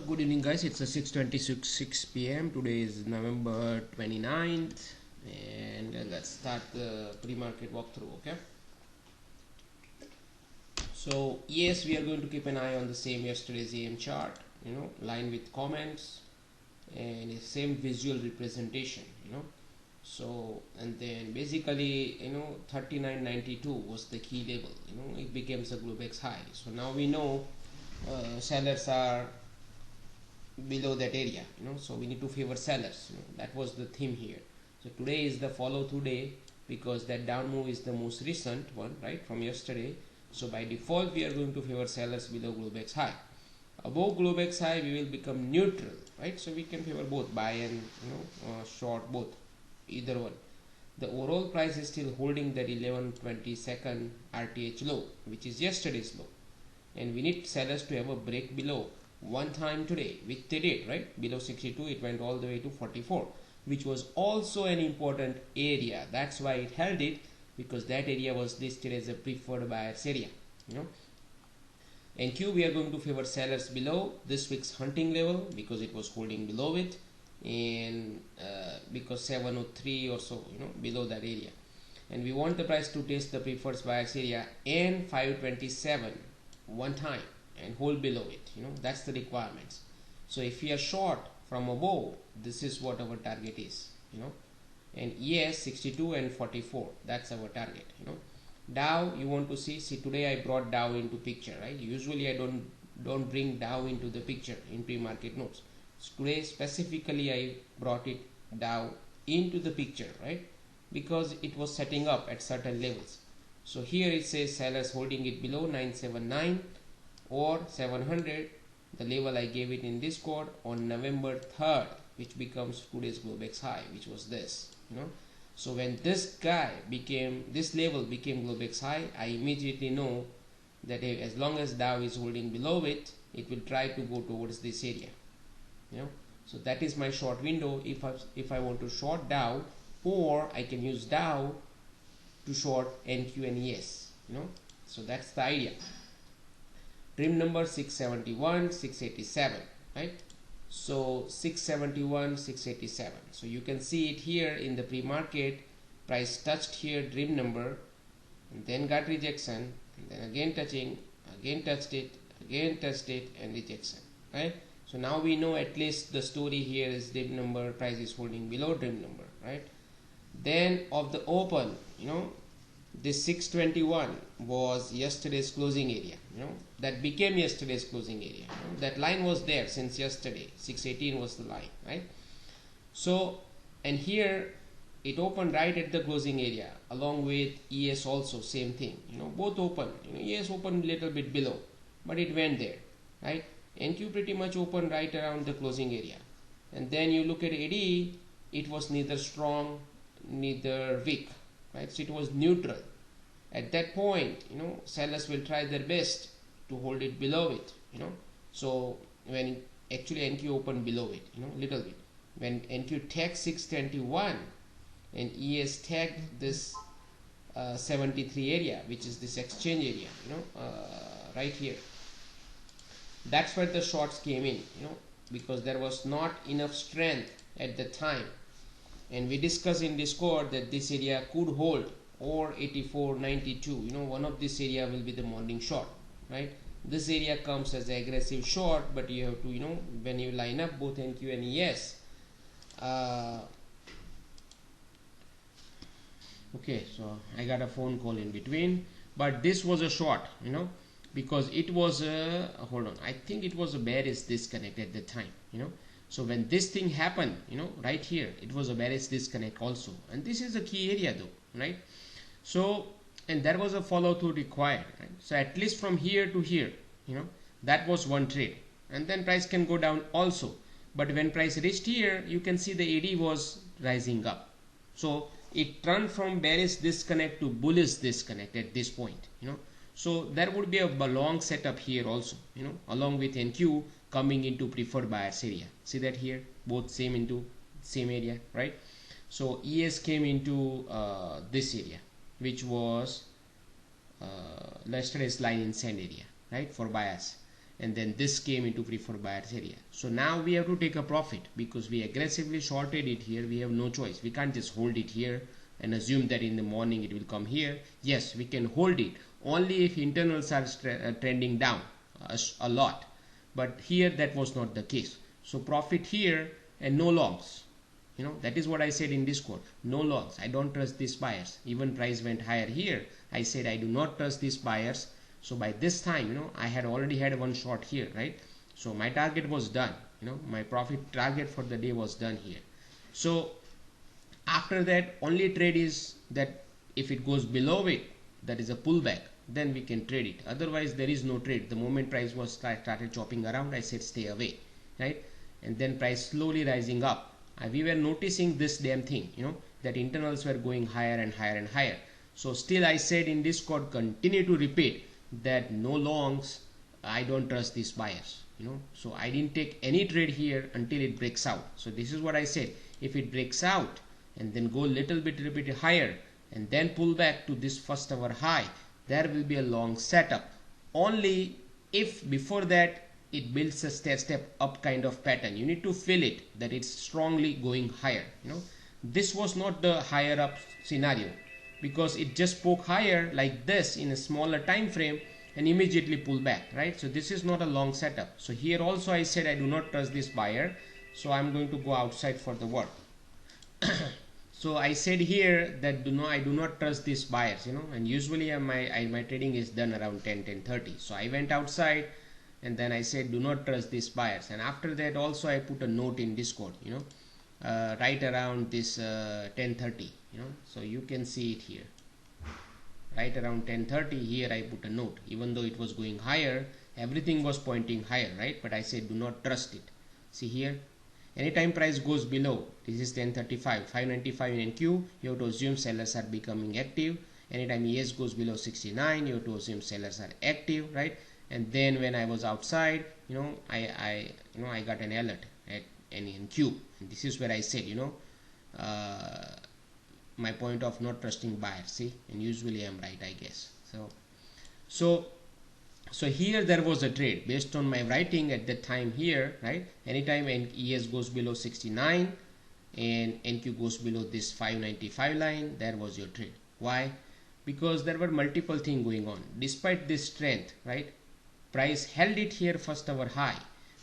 Good evening guys, it's a 6:26 p.m. Today is November 29th and let's start the pre-market walkthrough. Okay, so yes, we are going to keep an eye on the same yesterday's AM chart, line with comments and the same visual representation, so and then basically 39.92 was the key level. It becomes a Globex high. So now we know sellers are below that area, so we need to favor sellers. That was the theme here. So today is the follow through day because that down move is the most recent one, right, from yesterday. So by default we are going to favor sellers below Globex high. Above Globex high we will become neutral, right? So we can favor both buy and short, both, either one. The overall price is still holding that 11/22 RTH low, which is yesterday's low, and we need sellers to have a break below one time today, which they did, right? Below 62 it went all the way to 44, which was also an important area. That's why it held it, because that area was listed as a preferred buyers area. NQ we are going to favor sellers below this week's hunting level because it was holding below it, and because 703 or so, below that area, and we want the price to test the preferred buyers area and 527 one time and hold below it. That's the requirements. So if we are short from above, this is what our target is. And yes, 62 and 44, that's our target. Dow, you want to see today I brought Dow into picture, right? Usually I don't bring Dow into the picture in pre-market notes. So today specifically I brought it Dow into the picture, right? Because it was setting up at certain levels. So here it says sellers holding it below 979 or 700, the level I gave it in Discord on November 3rd, which becomes today's Globex high, which was this. So when this level became Globex high, I immediately know that as long as Dow is holding below it, it will try to go towards this area. So that is my short window if I want to short Dow, or I can use Dow to short NQ and ES. So that's the idea. Trim number 671, 687, right? So 671, 687. So you can see it here in the pre-market. Price touched here dream number and then got rejection, and then again touching, again touched it, again touched it, and rejection, right? So now we know at least the story here is dream number, price is holding below dream number, right? Then of the open, this 621 was yesterday's closing area. That became yesterday's closing area. That line was there since yesterday. 618 was the line, right? So, and here it opened right at the closing area, along with ES also, same thing. Both open. ES opened a little bit below, but it went there, right? NQ pretty much opened right around the closing area. And then you look at AD, it was neither strong, neither weak, right? So it was neutral. At that point, sellers will try their best to hold it below it, So when actually NQ opened below it, little bit. When NQ tagged 621 and ES tagged this 73 area, which is this exchange area, right here. That's where the shorts came in, because there was not enough strength at the time. And we discussed in Discord that this area could hold, or 84.92, one of this area will be the morning short, right? This area comes as an aggressive short, but you have to, when you line up both NQ and ES. Okay, so I got a phone call in between, but this was a short, because it was a, hold on, I think it was a bearish disconnect at the time, So when this thing happened, right here, it was a bearish disconnect also. And this is a key area though, right? So, and there was a follow through required, right? So at least from here to here, that was one trade. And then price can go down also. But when price reached here, you can see the AD was rising up. So it turned from bearish disconnect to bullish disconnect at this point, So there would be a long setup here also, along with NQ coming into preferred buyers area. See that here, both into same area, right? So ES came into this area, which was yesterday's line in sand area, right, for bias. and then this came into preferred buyers area. So now we have to take a profit because we aggressively shorted it here. We have no choice. We can't just hold it here and assume that in the morning it will come here. Yes, we can hold it only if internals are trending down a lot, but here that was not the case. So profit here and no longs. That is what I said in Discord. No longs. I don't trust these buyers. Even price went higher here. I said I do not trust these buyers. So by this time, I had already had one short here, right? So my target was done. My profit target for the day was done here. So after that, only trade is that if it goes below it, that is a pullback, then we can trade it. Otherwise, there is no trade. The moment price was started chopping around, I said stay away, right? And then price slowly rising up. We were noticing this damn thing, that internals were going higher and higher and higher. So still I said in Discord, continue to repeat that no longs. I don't trust these buyers, So I didn't take any trade here until it breaks out. So this is what I said. If it breaks out and then go little bit higher and then pull back to this first hour high, there will be a long setup. Only if before that it builds a step up kind of pattern. You need to feel it that it's strongly going higher. This was not the higher up scenario because it just spoke higher like this in a smaller time frame and immediately pull back, right? So this is not a long setup. So here also I said I do not trust this buyer, so I'm going to go outside for the work. So I said here that I do not trust these buyers, and usually my trading is done around 10:30. So I went outside and then I said do not trust these buyers, and after that also I put a note in Discord, right around this 10:30, so you can see it here. Right around 10:30 here I put a note. Even though it was going higher, everything was pointing higher, right? But I said do not trust it. See here, anytime price goes below, this is 10:35, 595 in NQ, you have to assume sellers are becoming active. Anytime ES goes below 69, you have to assume sellers are active, right? And then when I was outside, I got an alert at NQ, and this is where I said, my point of not trusting buyers. See, and usually I'm right, I guess. So here there was a trade based on my writing at the time here, right? Anytime ES goes below 69 and NQ goes below this 595 line, there was your trade. Why? Because there were multiple things going on. Despite this strength, right? Price held it here first hour high,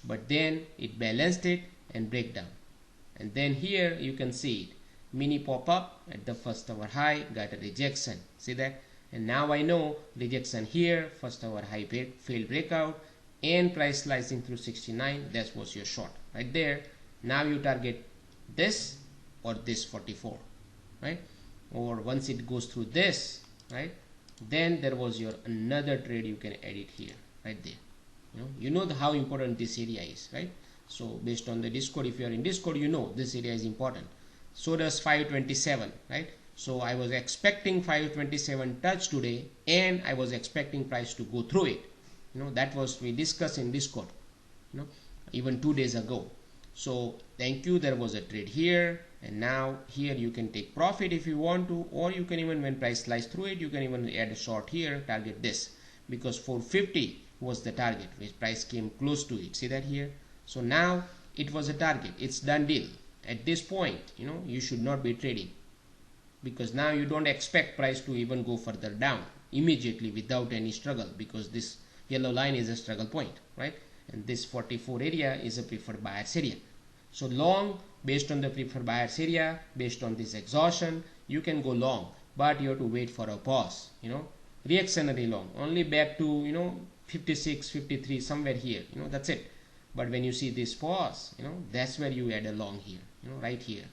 but then it balanced it and break down. And then here you can see it. Mini pop up at the first hour high, got a rejection. See that? And now I know rejection here, first hour high failed breakout, and price slicing through 69. That was your short right there. Now you target this or this 44, right? Or once it goes through this, right? Then there was your another trade. You can add it here, right there. You know how important this area is, right? So based on the Discord, if you are in Discord, you know this area is important. So does 527, right? So I was expecting 527 touch today, and I was expecting price to go through it. That was we discussed in Discord, even 2 days ago. So thank you. There was a trade here, and now here you can take profit if you want to, or you can even, when price slice through it, you can even add a short here, target this, because 450 was the target, which price came close to it. See that here? So now it was a target. It's done deal. At this point, you should not be trading, because now you don't expect price to even go further down immediately without any struggle, because this yellow line is a struggle point, right? And this 44 area is a preferred buyers area. So long, based on the preferred buyers area, based on this exhaustion, you can go long, but you have to wait for a pause, reactionary long, only back to 56, 53, somewhere here, that's it. But when you see this pause, that's where you add a long here, right here.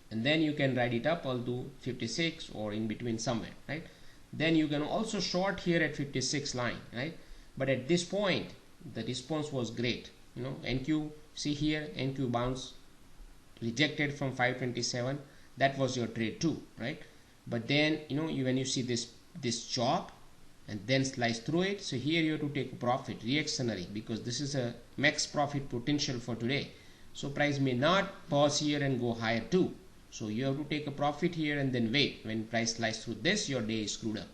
And then you can ride it up all to 56 or in between somewhere, right? Then you can also short here at 56 line, right? But at this point, the response was great. NQ, see here, NQ bounce, rejected from 527. That was your trade too, right? But then, when you see this chop, and then slice through it, so here you have to take a profit reactionary, because this is a max profit potential for today. So price may not pause here and go higher too, so you have to take a profit here and then wait. When price slice through this, your day is screwed up.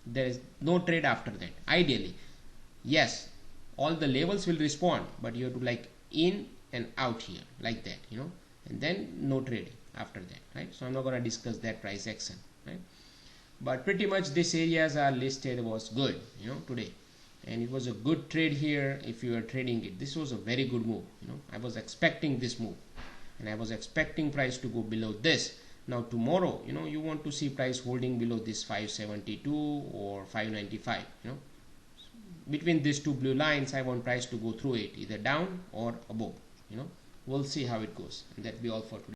There is no trade after that. Ideally, yes, all the levels will respond, but you have to like in and out here like that, you know, and then no trading after that, right? So I'm not going to discuss that price action, right? But pretty much these areas are listed was good, you know, today, and it was a good trade here. If you are trading it, this was a very good move, you know. I was expecting this move, and I was expecting price to go below this. Now tomorrow, you know, you want to see price holding below this 572 or 595, you know. Between these two blue lines, I want price to go through it, either down or above, you know. We'll see how it goes, and that'll be all for today.